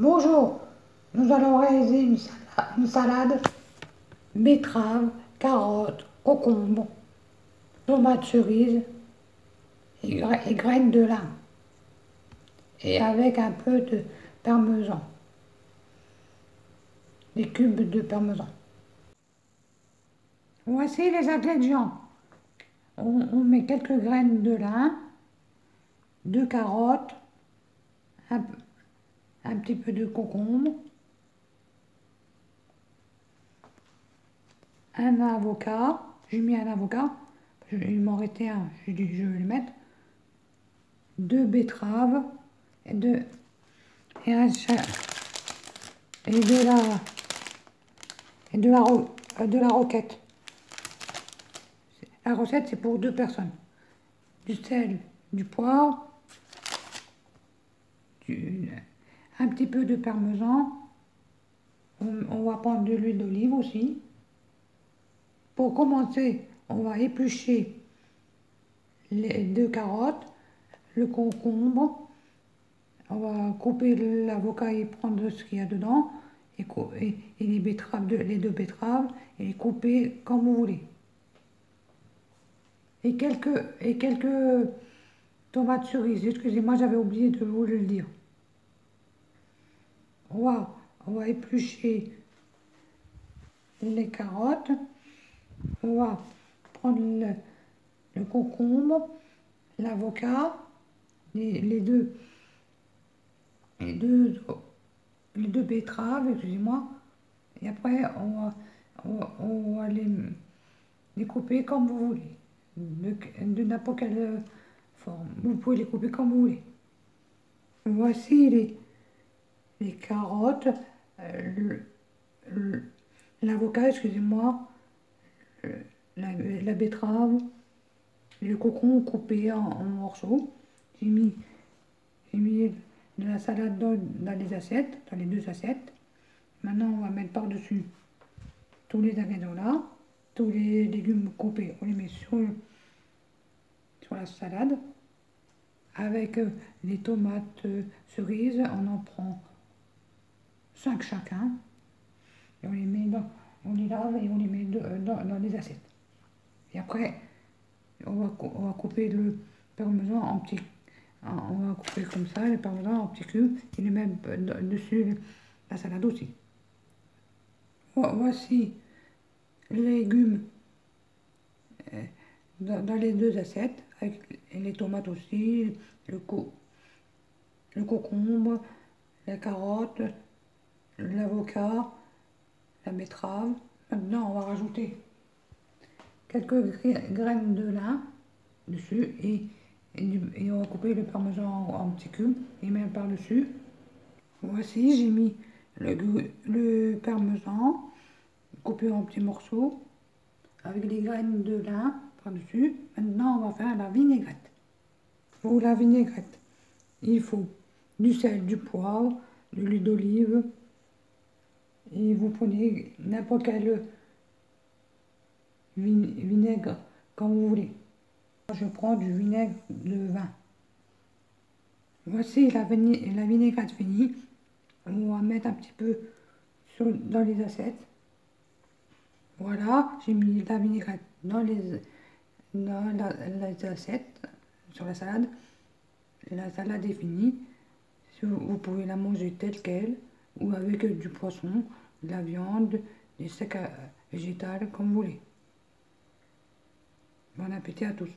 Bonjour, nous allons réaliser une salade, betterave, carottes, concombres, tomates cerises et graines de lin. Et avec un peu de parmesan, des cubes de parmesan. Voici les ingrédients. On met quelques graines de lin, 2 carottes, un, un petit peu de concombre, un avocat. J'ai mis un avocat, il m'en restait un, j'ai dit je vais le mettre. 2 betteraves et, et, un, et de la roquette. La recette, c'est pour 2 personnes. Du sel, du poivre, un petit peu de parmesan. On va prendre de l'huile d'olive aussi. Pour commencer, on va éplucher les 2 carottes, le concombre. On va couper l'avocat et prendre ce qu'il y a dedans. Et les betteraves, les 2 betteraves, et les couper comme vous voulez. Et quelques tomates cerises. Excusez-moi, j'avais oublié de vous le dire. On va éplucher les carottes. On va prendre le concombre, l'avocat, les les deux betteraves, excusez-moi. Et après, on va les couper comme vous voulez, de n'importe quelle forme. Vous pouvez les couper comme vous voulez. Voici les carottes, l'avocat, excusez-moi, la betterave, le concombre coupé en morceaux. J'ai mis de la salade dans les assiettes, dans les 2 assiettes. Maintenant, on va mettre par-dessus tous les ingrédients là, tous les légumes coupés, on les met sur la salade. Avec les tomates cerises, on en prend 5 chacun. Et on les lave et on les met dans les assiettes. Et après, on va couper le parmesan en petits. On va couper comme ça le parmesan en petits cubes et les mettre dessus la salade aussi. Voici les légumes dans les 2 assiettes, avec les tomates aussi, le concombre, la carotte, l'avocat, la betterave. Maintenant, on va rajouter quelques graines de lin dessus et on va couper le parmesan en petits cubes et mettre par-dessus. Voici, j'ai mis le parmesan coupé en petits morceaux avec les graines de lin par-dessus. Maintenant, on va faire la vinaigrette. Pour la vinaigrette, il faut du sel, du poivre, de l'huile d'olive et vous prenez n'importe quel vinaigre comme vous voulez. Je prends du vinaigre de vin. Voici la vinaigrette finie. On va mettre un petit peu dans les assiettes. Voilà, j'ai mis la vinaigrette dans les assiettes, sur la salade. La salade est finie. Vous pouvez la manger telle qu'elle, ou avec du poisson, de la viande, des steaks végétales, comme vous voulez. Bon appétit à tous.